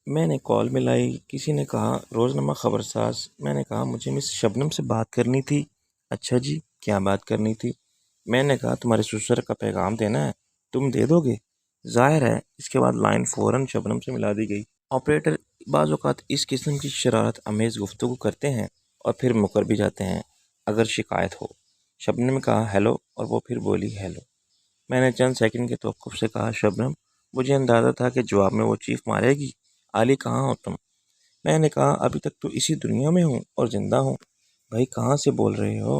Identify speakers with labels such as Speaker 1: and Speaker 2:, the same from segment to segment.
Speaker 1: میں نے کال ملائی، کسی نے کہا روزنامہ خبر ساز۔ میں نے کہا مجھے مس شبنم سے بات کرنی تھی۔ اچھا جی، کیا بات کرنی تھی؟ میں نے کہا تمہارے سسر کا پیغام دینا ہے، تم دے دو گے؟ ظاہر ہے اس کے بعد لائن فوراً شبنم سے ملا دی گئی۔ آپریٹر بعض اوقات اس قسم کی شرارت امیز گفتگو کرتے ہیں اور پھر مکر بھی جاتے ہیں اگر شکایت ہو۔ شبنم نے کہا ہیلو، اور وہ پھر بولی ہیلو۔ میں نے چند سیکنڈ کے توقف سے کہا شبنم، مجھے اندازہ تھا کہ جواب میں وہ چیخ مارے گی، علی کہاں ہو تم؟ میں نے کہا ابھی تک تو اسی دنیا میں ہوں اور زندہ ہوں۔ بھائی کہاں سے بول رہے ہو؟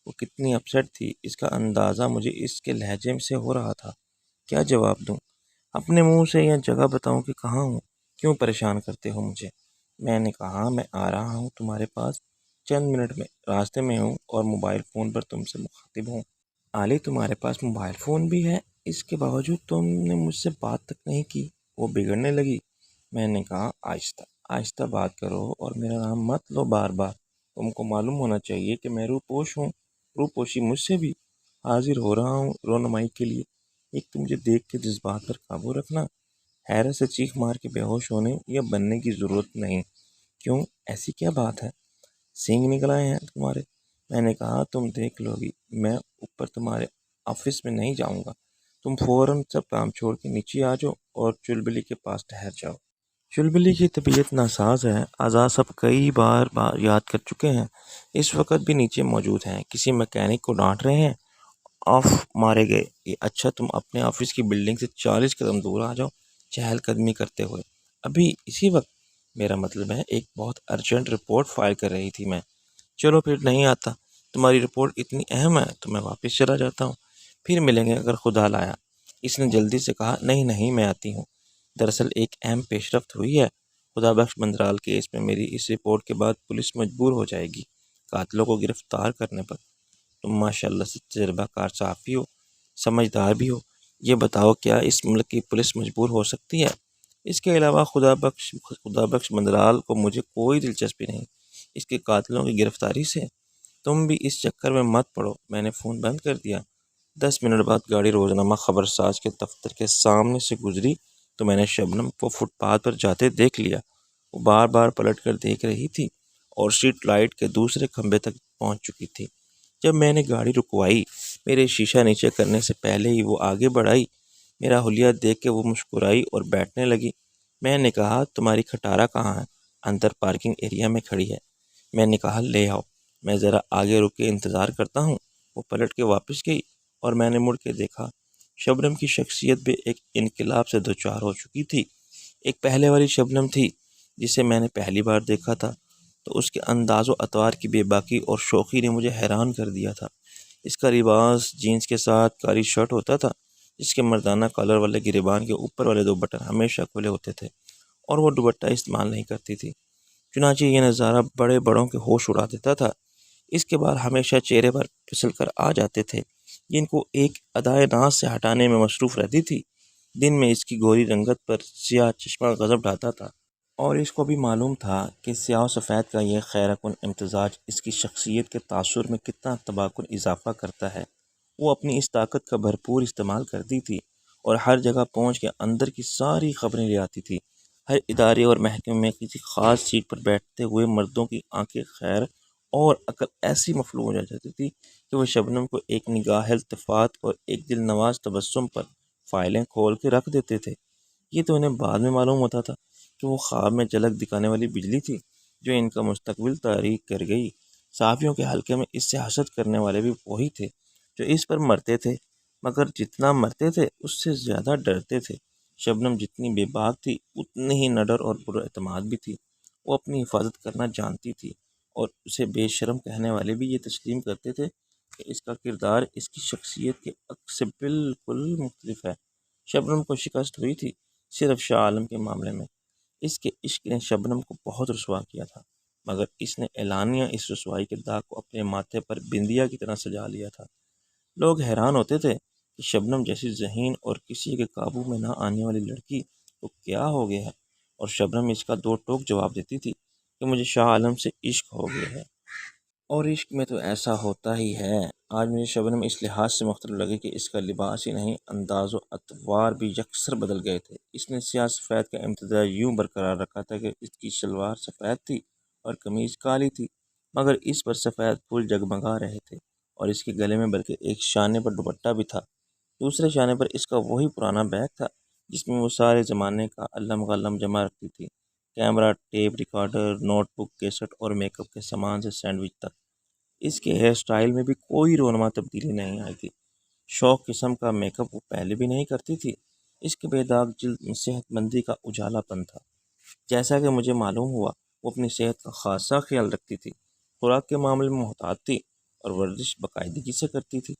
Speaker 1: وہ کتنی اپسیٹ تھی، اس کا اندازہ مجھے اس کے لہجے سے ہو رہا تھا۔ کیا جواب دوں؟ اپنے منہ سے یا جگہ بتاؤں کہ کہاں ہوں؟ کیوں پریشان کرتے ہو مجھے؟ میں نے کہا میں آ رہا ہوں تمہارے پاس، چند منٹ میں راستے میں ہوں اور موبائل فون پر تم سے مخاطب ہوں۔ علی تمہارے پاس موبائل فون بھی ہے، اس کے باوجود تم نے مجھ سے بات تک نہیں کی۔ وہ بگڑنے لگی۔ میں نے کہا آہستہ آہستہ بات کرو اور میرا نام مت لو بار بار۔ تم کو معلوم ہونا چاہیے کہ میں روپوش ہوں، روپوشی مجھ سے بھی۔ حاضر ہو رہا ہوں رونمائی کے لیے۔ ایک تو مجھے دیکھ کے جذبات پر قابو رکھنا، حیرت سے چیخ مار کے بے ہوش ہونے یا بننے کی ضرورت نہیں۔ کیوں، ایسی کیا بات ہے؟ سینگ نکل آئے ہیں تمہارے؟ میں نے کہا تم دیکھ لو گی، میں اوپر تمہارے آفس میں نہیں جاؤں گا۔ تم فوراً سب کام چھوڑ کے نیچے آ جاؤ اور چلبلی کے پاس ٹھہر جاؤ۔ چلبلی کی طبیعت ناساز ہے، اعضاء سب کئی بار یاد کر چکے ہیں، اس وقت بھی نیچے موجود ہیں، کسی میکینک کو ڈانٹ رہے ہیں۔ آف مارے گئے یہ اچھا تم اپنے آفس کی بلڈنگ سے 40 قدم دور آ جاؤ، چہل قدمی کرتے ہوئے۔ ابھی اسی وقت؟ میرا مطلب ہے ایک بہت ارجنٹ رپورٹ فائل کر رہی تھی میں۔ چلو پھر نہیں آتا، تمہاری رپورٹ اتنی اہم ہے تو میں واپس چلا جاتا ہوں، پھر ملیں گے اگر خدا لایا۔ اس نے جلدی سے کہا نہیں نہیں میں آتی ہوں، دراصل ایک اہم پیش رفت ہوئی ہے۔ خدا بخش مندرال کیس میں میری اس رپورٹ کے بعد پولیس مجبور ہو جائے گی قاتلوں کو گرفتار کرنے پر۔ تم ماشاءاللہ سے تجربہ کار صحافی ہو، سمجھدار بھی ہو، یہ بتاؤ کیا اس ملک کی پولیس مجبور ہو سکتی ہے؟ اس کے علاوہ خدا بخش مندرال کو مجھے کوئی دلچسپی نہیں اس کے قاتلوں کی گرفتاری سے۔ تم بھی اس چکر میں مت پڑو۔ میں نے فون بند کر دیا۔ 10 منٹ بعد گاڑی روزنامہ خبر ساز کے دفتر کے سامنے سے گزری تو میں نے شبنم کو فٹ پاتھ پر جاتے دیکھ لیا۔ وہ بار بار پلٹ کر دیکھ رہی تھی اور اسٹریٹ لائٹ کے دوسرے کھمبے تک پہنچ چکی تھی۔ جب میں نے گاڑی رکوائی، میرے شیشہ نیچے کرنے سے پہلے ہی وہ آگے بڑھائی، میرا حلیہ دیکھ کے وہ مسکرائی اور بیٹھنے لگی۔ میں نے کہا تمہاری کھٹارا کہاں ہے؟ اندر پارکنگ ایریا میں کھڑی ہے۔ میں نے کہا لے آؤ، میں ذرا آگے رک کے انتظار کرتا ہوں۔ وہ پلٹ کے واپس گئی اور میں نے مڑ کے دیکھا۔ شبنم کی شخصیت بھی ایک انقلاب سے دوچار ہو چکی تھی۔ ایک پہلے والی شبنم تھی جسے میں نے پہلی بار دیکھا تھا تو اس کے انداز و اطوار کی بے باکی اور شوخی نے مجھے حیران کر دیا تھا۔ اس کا لباس جینس کے ساتھ کاری شرٹ ہوتا تھا جس کے مردانہ کالر والے گریبان کے اوپر والے 2 بٹن ہمیشہ کھلے ہوتے تھے اور وہ دوپٹہ استعمال نہیں کرتی تھی۔ چنانچہ یہ نظارہ بڑے بڑوں کے ہوش اڑا دیتا تھا۔ اس کے بال ہمیشہ چہرے پر پھسل کر آ جاتے تھے جن کو ایک ادائے ناز سے ہٹانے میں مصروف رہتی تھی۔ دن میں اس کی گوری رنگت پر سیاہ چشمہ غضب ڈھاتا تھا اور اس کو بھی معلوم تھا کہ سیاہ و سفید کا یہ خیرہ کن امتزاج اس کی شخصیت کے تاثر میں کتنا تباہ کن اضافہ کرتا ہے۔ وہ اپنی اس طاقت کا بھرپور استعمال کرتی تھی اور ہر جگہ پہنچ کے اندر کی ساری خبریں لے آتی تھی۔ ہر ادارے اور محکمے میں کسی خاص سیٹ پر بیٹھتے ہوئے مردوں کی آنکھیں خیر اور عقل ایسی مفلوج ہو جاتی تھی کہ وہ شبنم کو ایک نگاہ التفات اور ایک دل نواز تبسم پر فائلیں کھول کے رکھ دیتے تھے۔ یہ تو انہیں بعد میں معلوم ہوتا تھا کہ وہ خواب میں جھلک دکھانے والی بجلی تھی جو ان کا مستقبل تاریک کر گئی۔ صحافیوں کے حلقے میں اس سے حسد کرنے والے بھی وہی تھے جو اس پر مرتے تھے، مگر جتنا مرتے تھے اس سے زیادہ ڈرتے تھے۔ شبنم جتنی بے باک تھی اتنی ہی نڈر اور پر اعتماد بھی تھی۔ وہ اپنی حفاظت کرنا جانتی تھی اور اسے بے شرم کہنے والے بھی یہ تسلیم کرتے تھے کہ اس کا کردار اس کی شخصیت کے عکس سے بالکل مختلف ہے۔ شبنم کو شکست ہوئی تھی صرف شاہ عالم کے معاملے میں۔ اس کے عشق نے شبنم کو بہت رسوا کیا تھا، مگر اس نے اعلانیہ اس رسوائی کے داغ کو اپنے ماتھے پر بندیا کی طرح سجا لیا تھا۔ لوگ حیران ہوتے تھے کہ شبنم جیسی ذہین اور کسی کے قابو میں نہ آنے والی لڑکی کو کیا ہو گیا ہے، اور شبنم اس کا 2 ٹوک جواب دیتی تھی کہ مجھے شاہ عالم سے عشق ہو گیا ہے۔ اور عشق میں تو ایسا ہوتا ہی ہے۔ آج مجھے شبنم اس لحاظ سے مختلف لگی کہ اس کا لباس ہی نہیں، انداز و اطوار بھی یکسر بدل گئے تھے۔ اس نے سیاہ سفید کا امتزاج یوں برقرار رکھا تھا کہ اس کی شلوار سفید تھی اور قمیض کالی تھی، مگر اس پر سفید پھول جگمگا رہے تھے، اور اس کے گلے میں بلکہ ایک شانے پر دوپٹہ بھی تھا۔ دوسرے شانے پر اس کا وہی پرانا بیگ تھا جس میں وہ سارے زمانے کا علم غلم جمع رکھتی تھی، camera, tape recorder, note book, cassette اور میک اپ کے سامان سے سینڈوچ تک۔ اس کے ہیئر سٹائل میں بھی کوئی رونما تبدیلی نہیں آئی تھی۔ شوق قسم کا میک اپ وہ پہلے بھی نہیں کرتی تھی۔ اس کے بے داغ جلد میں صحت مندی کا اجالا پن تھا۔ جیسا کہ مجھے معلوم ہوا، وہ اپنی صحت کا خاصا خیال رکھتی تھی، خوراک کے معاملے میں محتاط تھی اور ورزش باقاعدگی سے کرتی تھی۔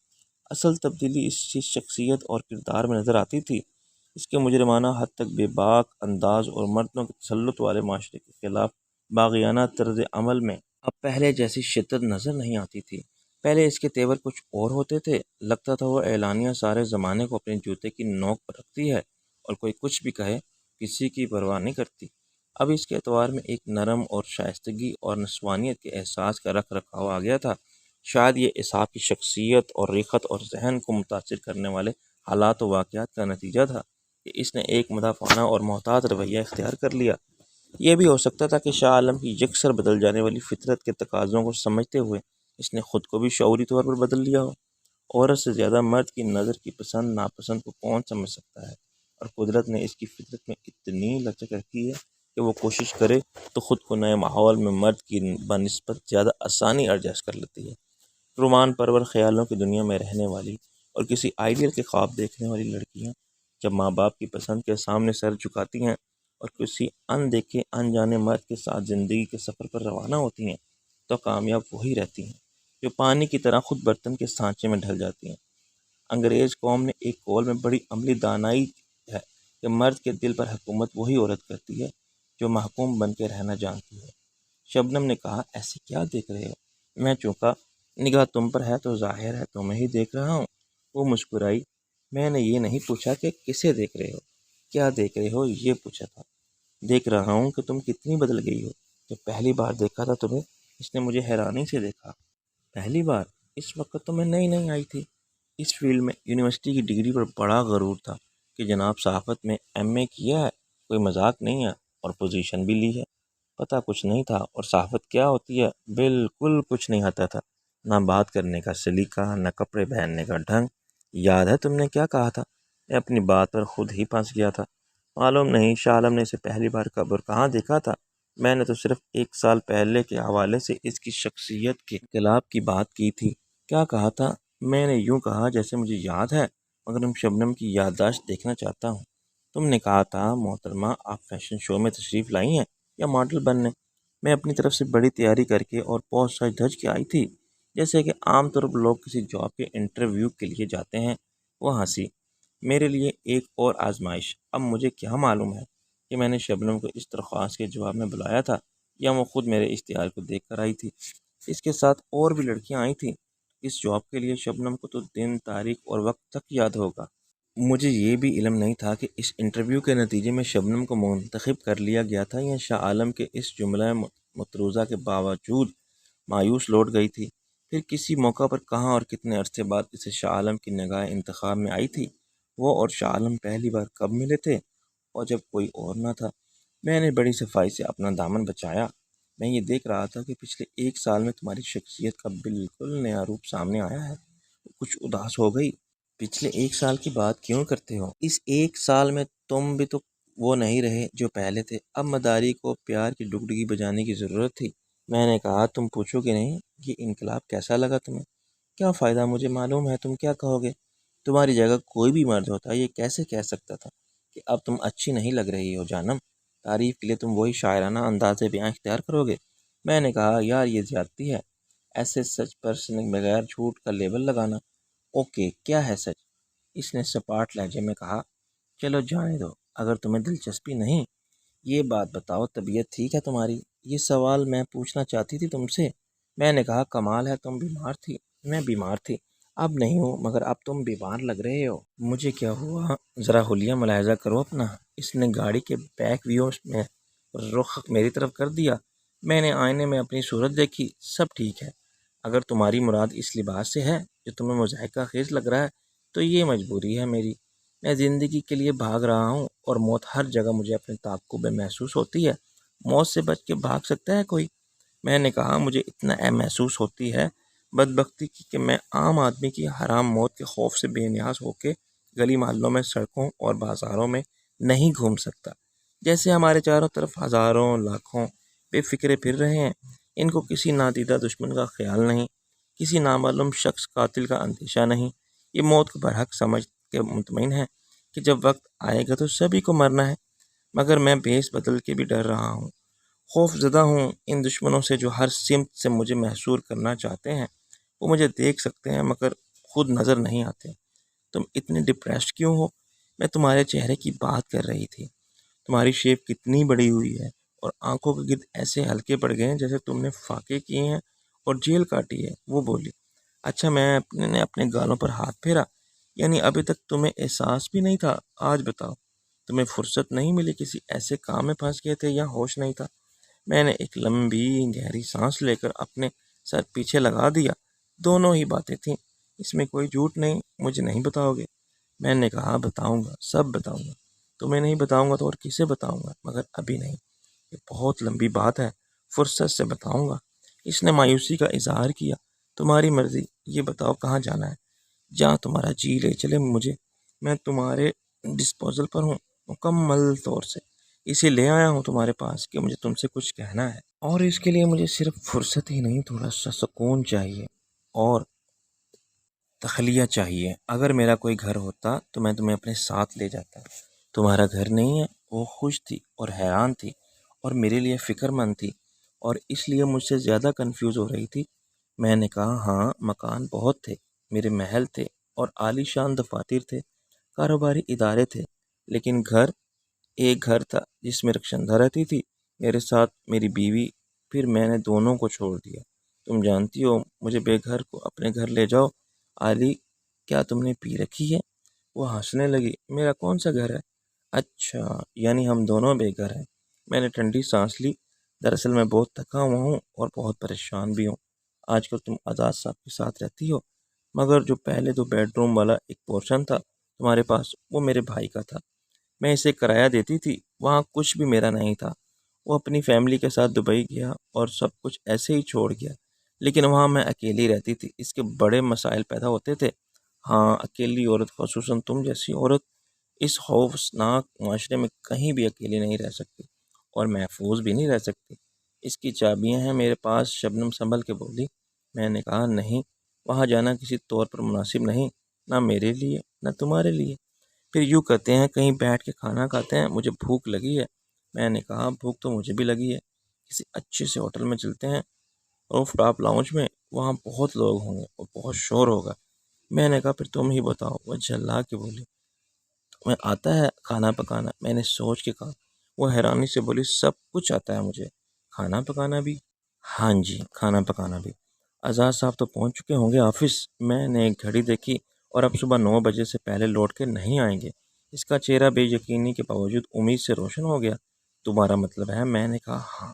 Speaker 1: اصل تبدیلی اس کی شخصیت اور کردار میں نظر آتی تھی۔ اس کے مجرمانہ حد تک بے باک انداز اور مردوں کے تسلط والے معاشرے کے خلاف باغیانہ طرز عمل میں اب پہلے جیسی شدت نظر نہیں آتی تھی۔ پہلے اس کے تیور کچھ اور ہوتے تھے، لگتا تھا وہ اعلانیہ سارے زمانے کو اپنے جوتے کی نوک پر رکھتی ہے اور کوئی کچھ بھی کہے کسی کی پرواہ نہیں کرتی۔ اب اس کے اعتبار میں ایک نرم اور شائستگی اور نسوانیت کے احساس کا رکھ رکھاؤ آ گیا تھا۔ شاید یہ اسحاق کی شخصیت اور ریخت اور ذہن کو متاثر کرنے والے حالات و واقعات کا نتیجہ تھا کہ اس نے ایک مدافعانہ اور محتاط رویہ اختیار کر لیا۔ یہ بھی ہو سکتا تھا کہ شاہ عالم کی یکسر بدل جانے والی فطرت کے تقاضوں کو سمجھتے ہوئے اس نے خود کو بھی شعوری طور پر بدل لیا ہو۔ عورت سے زیادہ مرد کی نظر کی پسند ناپسند کو کون سمجھ سکتا ہے، اور قدرت نے اس کی فطرت میں اتنی لچک رکھی ہے کہ وہ کوشش کرے تو خود کو نئے ماحول میں مرد کی بنسبت زیادہ آسانی ایڈجسٹ کر لیتی ہے۔ رومان پرور خیالوں کی دنیا میں رہنے والی اور کسی آئیڈیل کے خواب دیکھنے والی لڑکیاں جب ماں باپ کی پسند کے سامنے سر جھکاتی ہیں اور کسی ان دیکھے انجانے مرد کے ساتھ زندگی کے سفر پر روانہ ہوتی ہیں تو کامیاب وہی رہتی ہیں جو پانی کی طرح خود برتن کے سانچے میں ڈھل جاتی ہیں۔ انگریز قوم نے ایک قول میں بڑی عملی دانائی ہے کہ مرد کے دل پر حکومت وہی عورت کرتی ہے جو محکوم بن کے رہنا جانتی ہے۔ شبنم نے کہا، ایسے کیا دیکھ رہے ہو؟ میں چونکا، نگاہ تم پر ہے تو ظاہر ہے تمہیں ہی دیکھ رہا ہوں۔ وہ مسکرائی۔ میں نے یہ نہیں پوچھا کہ کسے دیکھ رہے ہو، کیا دیکھ رہے ہو یہ پوچھا تھا۔ دیکھ رہا ہوں کہ تم کتنی بدل گئی ہو۔ جب پہلی بار دیکھا تھا تمہیں، اس نے مجھے حیرانی سے دیکھا۔ پہلی بار؟ اس وقت تو میں نئی نئی آئی تھی اس فیلڈ میں۔ یونیورسٹی کی ڈگری پر بڑا غرور تھا کہ جناب صحافت میں ایم اے کیا ہے، کوئی مذاق نہیں ہے، اور پوزیشن بھی لی ہے۔ پتہ کچھ نہیں تھا، اور صحافت کیا ہوتی ہے بالکل کچھ نہیں آتا تھا، نہ بات کرنے کا سلیقہ، نہ کپڑے پہننے کا ڈھنگ۔ یاد ہے تم نے کیا کہا تھا؟ میں اپنی بات پر خود ہی پھنس گیا تھا۔ معلوم نہیں شاہ عالم نے اسے پہلی بار کب اور کہاں دیکھا تھا۔ میں نے تو صرف 1 سال پہلے کے حوالے سے اس کی شخصیت کے انقلاب کی بات کی تھی۔ کیا کہا تھا؟ میں نے یوں کہا جیسے مجھے یاد ہے، مگر شبنم کی یادداشت دیکھنا چاہتا ہوں۔ تم نے کہا تھا، محترمہ آپ فیشن شو میں تشریف لائی ہیں یا ماڈل بننے؟ میں اپنی طرف سے بڑی تیاری کر کے اور بہت سج دھج کے آئی تھی، جیسے کہ عام طور پر لوگ کسی جاب کے انٹرویو کے لیے جاتے ہیں۔ وہ ہنسی۔ میرے لیے ایک اور آزمائش۔ اب مجھے کیا معلوم ہے کہ میں نے شبنم کو اس درخواست کے جواب میں بلایا تھا یا وہ خود میرے اشتہار کو دیکھ کر آئی تھی۔ اس کے ساتھ اور بھی لڑکیاں آئی تھیں۔ اس جاب کے لیے شبنم کو تو دن، تاریخ اور وقت تک یاد ہوگا۔ مجھے یہ بھی علم نہیں تھا کہ اس انٹرویو کے نتیجے میں شبنم کو منتخب کر لیا گیا تھا یا شاہ عالم کے اس جملہ متروزہ کے باوجود مایوس لوٹ گئی تھی۔ پھر کسی موقع پر کہاں اور کتنے عرصے بعد اسے شاہ عالم کی نگاہ انتخاب میں آئی تھی؟ وہ اور شاہ عالم پہلی بار کب ملے تھے؟ اور جب کوئی اور نہ تھا۔ میں نے بڑی صفائی سے اپنا دامن بچایا۔ میں یہ دیکھ رہا تھا کہ پچھلے 1 سال میں تمہاری شخصیت کا بالکل نیا روپ سامنے آیا ہے۔ کچھ اداس ہو گئی۔ پچھلے 1 سال کی بات کیوں کرتے ہو؟ اس 1 سال میں تم بھی تو وہ نہیں رہے جو پہلے تھے۔ اب مداری کو پیار کی ڈگڈگی بجانے کی ضرورت تھی۔ میں نے کہا، تم پوچھو گے نہیں یہ انقلاب کیسا لگا تمہیں؟ کیا فائدہ، مجھے معلوم ہے تم کیا کہو گے۔ تمہاری جگہ کوئی بھی مرد ہوتا یہ کیسے کہہ سکتا تھا کہ اب تم اچھی نہیں لگ رہی ہو جانم، تعریف کے لیے تم وہی شاعرانہ انداز بیاں اختیار کرو گے۔ میں نے کہا، یار یہ زیادتی ہے، ایسے سچ پر بغیر جھوٹ کا لیبل لگانا۔ اوکے، کیا ہے سچ؟ اس نے سپاٹ لہجے میں کہا۔ چلو جانے دو، اگر تمہیں دلچسپی نہیں۔ یہ بات بتاؤ، طبیعت ٹھیک ہے تمہاری؟ یہ سوال میں پوچھنا چاہتی تھی تم سے۔ میں نے کہا، کمال ہے، تم بیمار تھی۔ میں بیمار تھی، اب نہیں ہوں، مگر اب تم بیمار لگ رہے ہو۔ مجھے کیا ہوا؟ ذرا حلیہ ملاحظہ کرو اپنا۔ اس نے گاڑی کے بیک ویو میں رخ میری طرف کر دیا۔ میں نے آئینے میں اپنی صورت دیکھی، سب ٹھیک ہے۔ اگر تمہاری مراد اس لباس سے ہے جو تمہیں مضحکہ خیز لگ رہا ہے تو یہ مجبوری ہے میری۔ میں زندگی کے لیے بھاگ رہا ہوں اور موت ہر جگہ مجھے اپنے تعاقب میں محسوس ہوتی ہے۔ موت سے بچ کے بھاگ سکتا ہے کوئی؟ میں نے کہا مجھے اتنا محسوس ہوتی ہے بدبختی کی کہ میں عام آدمی کی حرام موت کے خوف سے بے نیاز ہو کے گلی محلوں میں، سڑکوں اور بازاروں میں نہیں گھوم سکتا۔ جیسے ہمارے چاروں طرف ہزاروں لاکھوں بے فکرے پھر رہے ہیں، ان کو کسی نادیدہ دشمن کا خیال نہیں، کسی نامعلوم شخص قاتل کا اندیشہ نہیں۔ یہ موت کو برحق سمجھ کے مطمئن ہے کہ جب وقت آئے گا تو سبھی کو مرنا ہے، مگر میں بھیس بدل کے بھی ڈر رہا ہوں، خوف زدہ ہوں ان دشمنوں سے جو ہر سمت سے مجھے محصور کرنا چاہتے ہیں۔ وہ مجھے دیکھ سکتے ہیں مگر خود نظر نہیں آتے۔ تم اتنے ڈپریسڈ کیوں ہو؟ میں تمہارے چہرے کی بات کر رہی تھی۔ تمہاری شیپ کتنی بڑی ہوئی ہے اور آنکھوں کے گرد ایسے ہلکے پڑ گئے ہیں جیسے تم نے فاقے کیے ہیں اور جیل کاٹی ہے۔ وہ بولی۔ اچھا، میں نے اپنے گالوں پر ہاتھ پھیرا۔ یعنی ابھی تک تمہیں احساس بھی نہیں تھا؟ آج بتاؤ، تمہیں فرصت نہیں ملی، کسی ایسے کام میں پھنس گئے تھے یا ہوش نہیں تھا؟ میں نے ایک لمبی گہری سانس لے کر اپنے سر پیچھے لگا دیا۔ دونوں ہی باتیں تھیں، اس میں کوئی جھوٹ نہیں۔ مجھے نہیں بتاؤ گے؟ میں نے کہا بتاؤں گا، سب بتاؤں گا۔ تمہیں نہیں بتاؤں گا تو اور کسے بتاؤں گا؟ مگر ابھی نہیں، یہ بہت لمبی بات ہے، فرصت سے بتاؤں گا۔ اس نے مایوسی کا اظہار کیا۔ تمہاری مرضی، یہ بتاؤ کہاں جانا ہے؟ جہاں تمہارا جی لے چلے مجھے۔ میں تمہارے ڈسپوزل پر ہوں، مکمل طور سے۔ اسے لے آیا ہوں تمہارے پاس کہ مجھے تم سے کچھ کہنا ہے، اور اس کے لیے مجھے صرف فرصت ہی نہیں، تھوڑا سا سکون چاہیے اور تخلیہ چاہیے۔ اگر میرا کوئی گھر ہوتا تو میں تمہیں اپنے ساتھ لے جاتا۔ تمہارا گھر نہیں ہے۔ وہ خوش تھی اور حیران تھی اور میرے لیے فکر مند تھی اور اس لیے مجھ سے زیادہ کنفیوز ہو رہی تھی۔ میں نے کہا ہاں، مکان بہت تھے، میرے محل تھے اور عالی شان دفاتر تھے، کاروباری ادارے تھے، لیکن گھر، ایک گھر تھا جس میں رخشندہ رہتی تھی، میرے ساتھ میری بیوی۔ پھر میں نے دونوں کو چھوڑ دیا۔ تم جانتی ہو، مجھے بے گھر کو اپنے گھر لے جاؤ۔ علی، کیا تم نے پی رکھی ہے؟ وہ ہنسنے لگی۔ میرا کون سا گھر ہے؟ اچھا، یعنی ہم دونوں بے گھر ہیں۔ میں نے ٹھنڈی سانس لی۔ دراصل میں بہت تھکا ہوا ہوں اور بہت پریشان بھی ہوں۔ آج کل تم آزاد صاحب کے ساتھ رہتی ہو، مگر جو پہلے تو بیڈ روم والا ایک پورشن تھا تمہارے پاس، وہ میرے بھائی کا تھا۔ میں اسے کرایہ دیتی تھی، وہاں کچھ بھی میرا نہیں تھا۔ وہ اپنی فیملی کے ساتھ دبئی گیا اور سب کچھ ایسے ہی چھوڑ گیا، لیکن وہاں میں اکیلی رہتی تھی۔ اس کے بڑے مسائل پیدا ہوتے تھے۔ ہاں، اکیلی عورت، خصوصاً تم جیسی عورت، اس خوفناک معاشرے میں کہیں بھی اکیلی نہیں رہ سکتی اور محفوظ بھی نہیں رہ سکتی۔ اس کی چابیاں ہیں میرے پاس، شبنم سنبھل کے بولی۔ میں نے کہا نہیں، وہاں جانا کسی طور پر مناسب نہیں، نہ میرے لیے نہ تمہارے لیے۔ پھر یوں کرتے ہیں، کہیں بیٹھ کے کھانا کھاتے ہیں، مجھے بھوک لگی ہے۔ میں نے کہا بھوک تو مجھے بھی لگی ہے، کسی اچھے سے ہوٹل میں چلتے ہیں، روف ٹاپ لاؤنج میں، وہاں بہت لوگ ہوں گے اور بہت شور ہوگا۔ میں نے کہا پھر تم ہی بتاؤ۔ وہ جھلا کے بولی، تمہیں آتا ہے کھانا پکانا؟ میں نے سوچ کے کہا۔ وہ حیرانی سے بولی، سب کچھ آتا ہے مجھے، کھانا پکانا بھی؟ ہاں جی، کھانا پکانا بھی۔ آزاد صاحب تو پہنچ چکے ہوں گے آفس؟ میں نے ایک گھڑی دیکھی، اور اب صبح 9 بجے سے پہلے لوٹ کے نہیں آئیں گے۔ اس کا چہرہ بے یقینی کے باوجود امید سے روشن ہو گیا۔ تمہارا مطلب ہے؟ میں نے کہا ہاں۔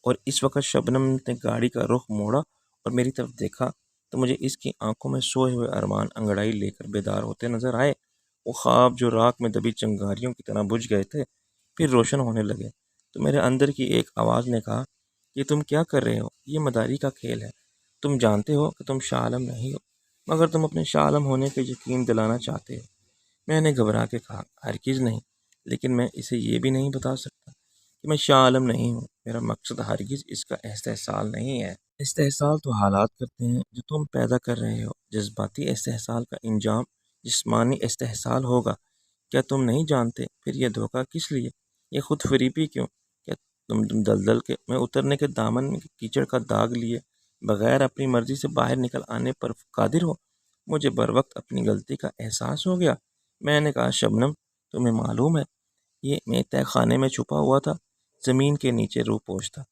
Speaker 1: اور اس وقت شبنم نے گاڑی کا رخ موڑا اور میری طرف دیکھا تو مجھے اس کی آنکھوں میں سوئے ہوئے ارمان انگڑائی لے کر بیدار ہوتے نظر آئے۔ وہ خواب جو راکھ میں دبی چنگاریوں کی طرح بجھ گئے تھے، پھر روشن ہونے لگے۔ تو میرے اندر کی ایک آواز نے کہا، یہ تم کیا کر رہے ہو؟ یہ مداری کا کھیل ہے۔ تم جانتے ہو کہ تم شاہ عالم نہیں ہو، مگر تم اپنے شاہ عالم ہونے کا یقین دلانا چاہتے ہو۔ میں نے گھبرا کے کہا، ہرگز نہیں، لیکن میں اسے یہ بھی نہیں بتا سکتا کہ میں شاہ عالم نہیں ہوں۔ میرا مقصد ہرگز اس کا استحصال نہیں ہے۔ استحصال تو حالات کرتے ہیں جو تم پیدا کر رہے ہو۔ جذباتی استحصال کا انجام جسمانی استحصال ہوگا۔ کیا تم نہیں جانتے؟ پھر یہ دھوکہ کس لیے؟ یہ خود فریبی کیوں؟ کیا تم دلدل کے میں اترنے کے دامن میں کیچڑ کا داغ لیے بغیر اپنی مرضی سے باہر نکل آنے پر قادر ہو؟ مجھے بر وقت اپنی غلطی کا احساس ہو گیا۔ میں نے کہا، شبنم، تمہیں معلوم ہے، یہ میں تہ خانے میں چھپا ہوا تھا، زمین کے نیچے روح پوش تھا،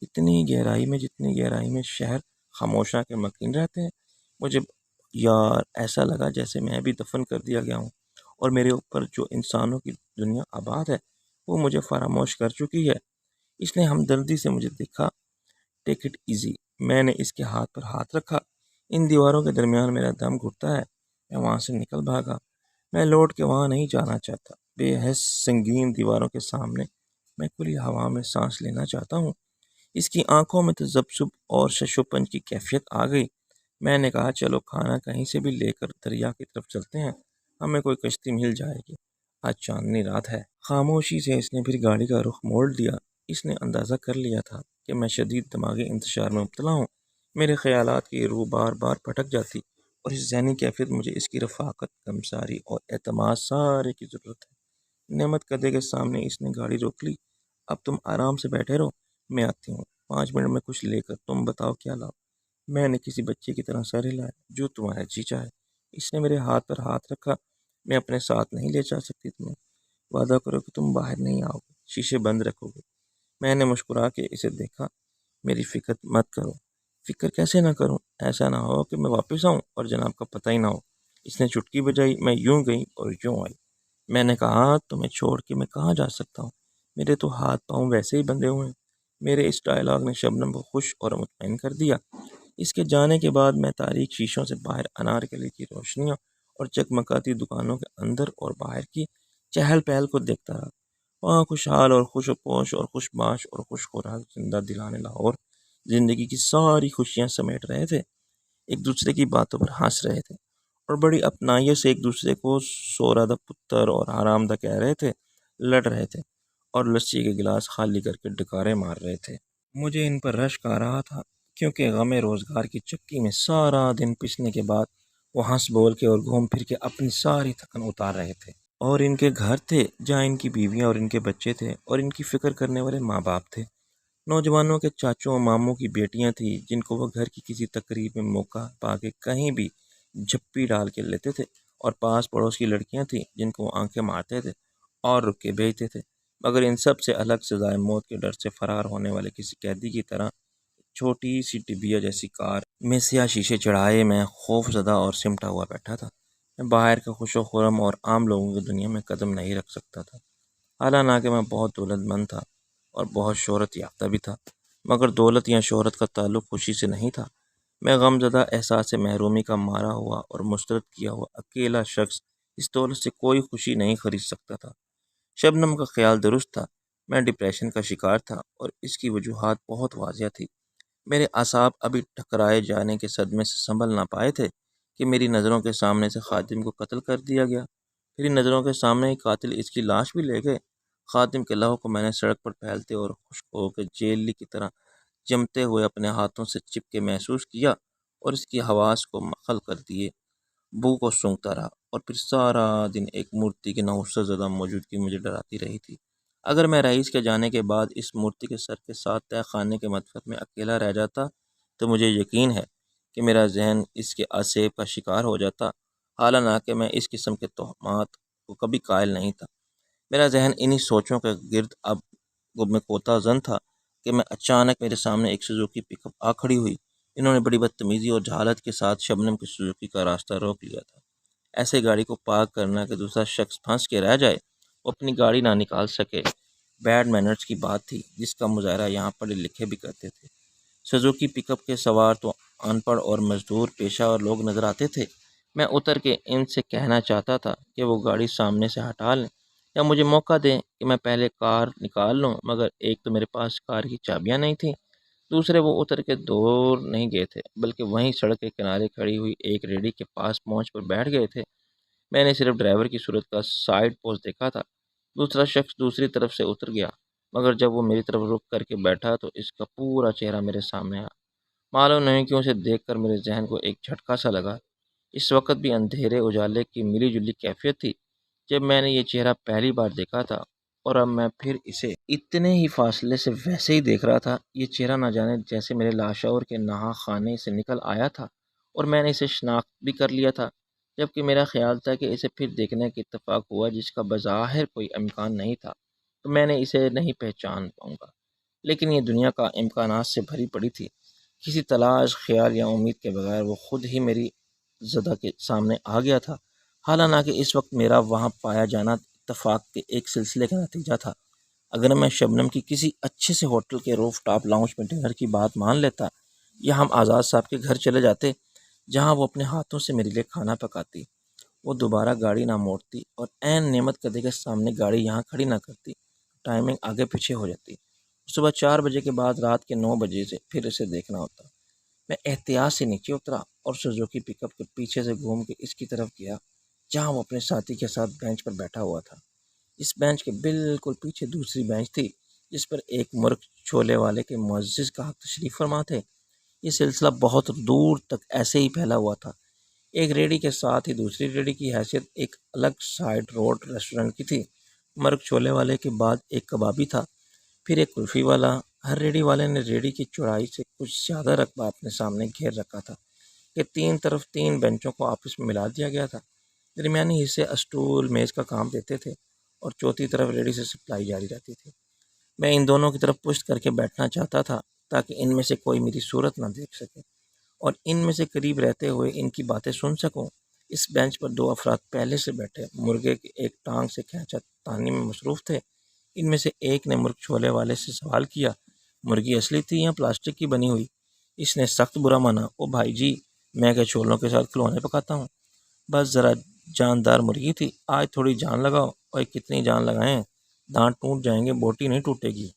Speaker 1: اتنی گہرائی میں جتنی گہرائی میں شہر خاموشاں کے مکین رہتے ہیں۔ مجھے یار ایسا لگا جیسے میں بھی دفن کر دیا گیا ہوں اور میرے اوپر جو انسانوں کی دنیا آباد ہے وہ مجھے فراموش کر چکی ہے۔ اس نے ہمدردی سے مجھے دیکھا۔ ٹیک اٹ ایزی، میں نے اس کے ہاتھ پر ہاتھ رکھا۔ ان دیواروں کے درمیان میرا دم گھٹتا ہے۔ میں وہاں سے نکل بھاگا۔ میں لوٹ کے وہاں نہیں جانا چاہتا۔ بے حس سنگین دیواروں کے سامنے میں کھلی ہوا میں سانس لینا چاہتا ہوں۔ اس کی آنکھوں میں تذبذب اور ششوپن کی کیفیت آ گئی۔ میں نے کہا چلو کھانا کہیں سے بھی لے کر دریا کی طرف چلتے ہیں، ہمیں کوئی کشتی مل جائے گی، آج چاندنی رات ہے۔ خاموشی سے اس نے پھر گاڑی کا رخ موڑ دیا۔ اس نے اندازہ کر لیا تھا کہ میں شدید دماغی انتشار میں مبتلا ہوں۔ میرے خیالات کی روح بار بار پھٹک جاتی اور اس ذہنی کیفیت مجھے اس کی رفاقت، گمساری اور اعتماد سارے کی ضرورت ہے۔ نعمت قدے کے سامنے اس نے گاڑی روک لی۔ اب تم آرام سے بیٹھے رہو، میں آتی ہوں 5 منٹ میں کچھ لے کر، تم بتاؤ کیا لاؤ؟ میں نے کسی بچے کی طرح سر ہلایا۔ جو تمہارا جی چاہے۔ اس نے میرے ہاتھ پر ہاتھ رکھا۔ میں اپنے ساتھ نہیں لے جا سکتی تمہیں، وعدہ کرو کہ تم باہر نہیں آؤ گے، شیشے بند رکھو گے۔ میں نے مسکرا کے اسے دیکھا۔ میری فکر مت کرو۔ فکر کیسے نہ کروں؟ ایسا نہ ہو کہ میں واپس آؤں اور جناب کا پتہ ہی نہ ہو۔ اس نے چٹکی بجائی۔ میں یوں گئی اور یوں آئی۔ میں نے کہا تمہیں چھوڑ کے میں کہاں جا سکتا ہوں؟ میرے تو ہاتھ پاؤں ویسے ہی بندھے ہوئے ہیں۔ میرے اس ڈائلاگ نے شبنم کو خوش اور مطمئن کر دیا۔ اس کے جانے کے بعد میں تاریک شیشوں سے باہر انارکلی کی روشنیوں اور جگمگاتی دکانوں کے اندر اور باہر کی چہل پہل کو دیکھتا رہا۔ وہاں خوشحال اور خوش پوش اور خوش باش اور خوش خوراک زندہ دلانے لاہور زندگی کی ساری خوشیاں سمیٹ رہے تھے، ایک دوسرے کی باتوں پر ہنس رہے تھے اور بڑی اپنائیت سے ایک دوسرے کو سورادہ پتر اور حرام دہ کہہ رہے تھے، لڑ رہے تھے اور لسی کے گلاس خالی کر کے ڈکارے مار رہے تھے۔ مجھے ان پر رشک آ رہا تھا کیونکہ غم روزگار کی چکی میں سارا دن پسنے کے بعد وہ ہنس بول کے اور گھوم پھر کے اپنی ساری تھکن اتار رہے تھے، اور ان کے گھر تھے جہاں ان کی بیویاں اور ان کے بچے تھے اور ان کی فکر کرنے والے ماں باپ تھے، نوجوانوں کے چاچوں اور ماموں کی بیٹیاں تھیں جن کو وہ گھر کی کسی تقریب میں موقع پا کے کہیں بھی جھپی ڈال کے لیتے تھے، اور پاس پڑوس کی لڑکیاں تھیں جن کو وہ آنکھیں مارتے تھے اور رک کے بھیجتے تھے، مگر ان سب سے الگ سزائے موت کے ڈر سے فرار ہونے والے کسی قیدی کی طرح چھوٹی سی ٹبیا جیسی کار میں سیاہ شیشے چڑھائے میں خوف زدہ اور سمٹا ہوا بیٹھا تھا۔ میں باہر کے خوش و خرم اور عام لوگوں کی دنیا میں قدم نہیں رکھ سکتا تھا، حالانکہ میں بہت دولت مند تھا اور بہت شہرت یافتہ بھی تھا، مگر دولت یا شہرت کا تعلق خوشی سے نہیں تھا۔ میں غم زدہ احساس محرومی کا مارا ہوا اور مسترد کیا ہوا اکیلا شخص اس دولت سے کوئی خوشی نہیں خرید سکتا تھا۔ شبنم کا خیال درست تھا، میں ڈپریشن کا شکار تھا اور اس کی وجوہات بہت واضح تھی۔ میرے اعصاب ابھی ٹکرائے جانے کے صدمے سے سنبھل نہ پائے تھے کہ میری نظروں کے سامنے سے خادم کو قتل کر دیا گیا۔ میری نظروں کے سامنے ہی قاتل اس کی لاش بھی لے گئے۔ خادم کے لہو کو میں نے سڑک پر پھیلتے اور خشک ہو کے جیلی کی طرح جمتے ہوئے اپنے ہاتھوں سے چپ کے محسوس کیا اور اس کی حواس کو مخل کر دیے بو کو سونگھتا رہا، اور پھر سارا دن ایک مورتی کی نحوست زدہ موجودگی مجھے ڈراتی رہی تھی۔ اگر میں رئیس کے جانے کے بعد اس مورتی کے سر کے ساتھ تہ خانے کے مدفن میں اکیلا رہ جاتا تو مجھے یقین ہے کہ میرا ذہن اس کے آسیب کا شکار ہو جاتا، حالانکہ میں اس قسم کے توہمات کو کبھی قائل نہیں تھا۔ میرا ذہن انہی سوچوں کے گرد اب میں کوتا زن تھا کہ میں اچانک میرے سامنے ایک سوزوکی پک اپ آ کھڑی ہوئی۔ انہوں نے بڑی بدتمیزی اور جہالت کے ساتھ شبنم کی سوزوکی کا راستہ روک لیا تھا۔ ایسے گاڑی کو پارک کرنا کہ دوسرا شخص پھنس کے رہ جائے، وہ اپنی گاڑی نہ نکال سکے، بیڈ مینرز کی بات تھی جس کا مظاہرہ یہاں پڑھے لکھے بھی کرتے تھے۔ سوزوکی پک اپ کے سوار تو ان پڑھ اور مزدور پیشہ اور لوگ نظر آتے تھے۔ میں اتر کے ان سے کہنا چاہتا تھا کہ وہ گاڑی سامنے سے ہٹا لیں یا مجھے موقع دیں کہ میں پہلے کار نکال لوں، مگر ایک تو میرے پاس کار کی چابیاں نہیں تھیں، دوسرے وہ اتر کے دور نہیں گئے تھے بلکہ وہیں سڑک کے کنارے کھڑی ہوئی ایک ریڑھی کے پاس پہنچ پر بیٹھ گئے تھے۔ میں نے صرف ڈرائیور کی صورت کا سائیڈ پوز دیکھا تھا۔ دوسرا شخص دوسری طرف سے اتر گیا، مگر جب وہ میری طرف رخ کر کے بیٹھا تو اس کا پورا چہرہ میرے سامنے آیا۔ معلوم نہیں کیوں اسے دیکھ کر میرے ذہن کو ایک جھٹکا سا لگا۔ اس وقت بھی اندھیرے اجالے کی ملی جلی کیفیت تھی جب میں نے یہ چہرہ پہلی بار دیکھا تھا، اور اب میں پھر اسے اتنے ہی فاصلے سے ویسے ہی دیکھ رہا تھا۔ یہ چہرہ نہ جانے جیسے میرے لاشعور کے نہا خانے سے نکل آیا تھا اور میں نے اسے شناخت بھی کر لیا تھا، جبکہ میرا خیال تھا کہ اسے پھر دیکھنے کا اتفاق ہوا جس کا بظاہر کوئی امکان نہیں تھا تو میں نے اسے نہیں پہچان پاؤں گا، لیکن یہ دنیا کا امکانات سے بھری پڑی تھی۔ کسی تلاش، خیال یا امید کے بغیر وہ خود ہی میری زدہ کے سامنے آ گیا تھا، حالانکہ اس وقت میرا وہاں پایا جانا اتفاق کے ایک سلسلے کا نتیجہ تھا۔ اگر میں شبنم کی کسی اچھے سے ہوٹل کے روف ٹاپ لاؤنج میں ڈنر کی بات مان لیتا یا ہم آزاد صاحب کے گھر چلے جاتے جہاں وہ اپنے ہاتھوں سے میرے لیے کھانا پکاتی۔ وہ دوبارہ گاڑی نہ موڑتی اور عین نعمت کدے کے سامنے گاڑی یہاں کھڑی نہ کرتی، ٹائمنگ آگے پیچھے ہو جاتی۔ صبح 4 بجے کے بعد رات کے 9 بجے سے پھر اسے دیکھنا ہوتا۔ میں احتیاط سے نیچے اترا اور سوزوکی پک اپ کے پیچھے سے گھوم کے اس کی طرف گیا جہاں وہ اپنے ساتھی کے ساتھ بینچ پر بیٹھا ہوا تھا۔ اس بینچ کے بالکل پیچھے دوسری بینچ تھی جس پر ایک مرغ چھولے والے کے معزز کا حق تشریف فرما تھے۔ یہ سلسلہ بہت دور تک ایسے ہی پھیلا ہوا تھا۔ ایک ریڑھی کے ساتھ ہی دوسری ریڑھی کی حیثیت ایک الگ سائڈ روڈ ریسٹورنٹ کی تھی۔ مرغ چھولے والے کے بعد ایک کبابی تھا، پھر ایک کلفی والا۔ ہر ریڑھی والے نے ریڑھی کی چوڑائی سے کچھ زیادہ رقبہ اپنے سامنے گھیر رکھا تھا کہ 3 بینچوں کو آپس میں ملا دیا گیا تھا۔ درمیانی حصے اسٹول میز کا کام دیتے تھے اور چوتھی طرف ریڑھی سے سپلائی جاری رہتی تھی۔ میں ان دونوں کی طرف پشت کر کے بیٹھنا چاہتا تھا تاکہ ان میں سے کوئی میری صورت نہ دیکھ سکے اور ان میں سے قریب رہتے ہوئے ان کی باتیں سن سکوں۔ اس بینچ پر 2 افراد پہلے سے بیٹھے مرغے کی ایک ٹانگ سے کھینچا تانی میں مصروف تھے۔ ان میں سے ایک نے مرغ چھولے والے سے سوال کیا، مرغی اصلی تھی یا پلاسٹک کی بنی ہوئی؟ اس نے سخت برا مانا، او بھائی جی، میں کہ چھولوں کے ساتھ کھلونے پکاتا ہوں، بس ذرا جاندار مرغی تھی، آج تھوڑی جان لگاؤ۔ اور کتنی جان لگائیں، دانت ٹوٹ جائیں گے، بوٹی نہیں ٹوٹے گی۔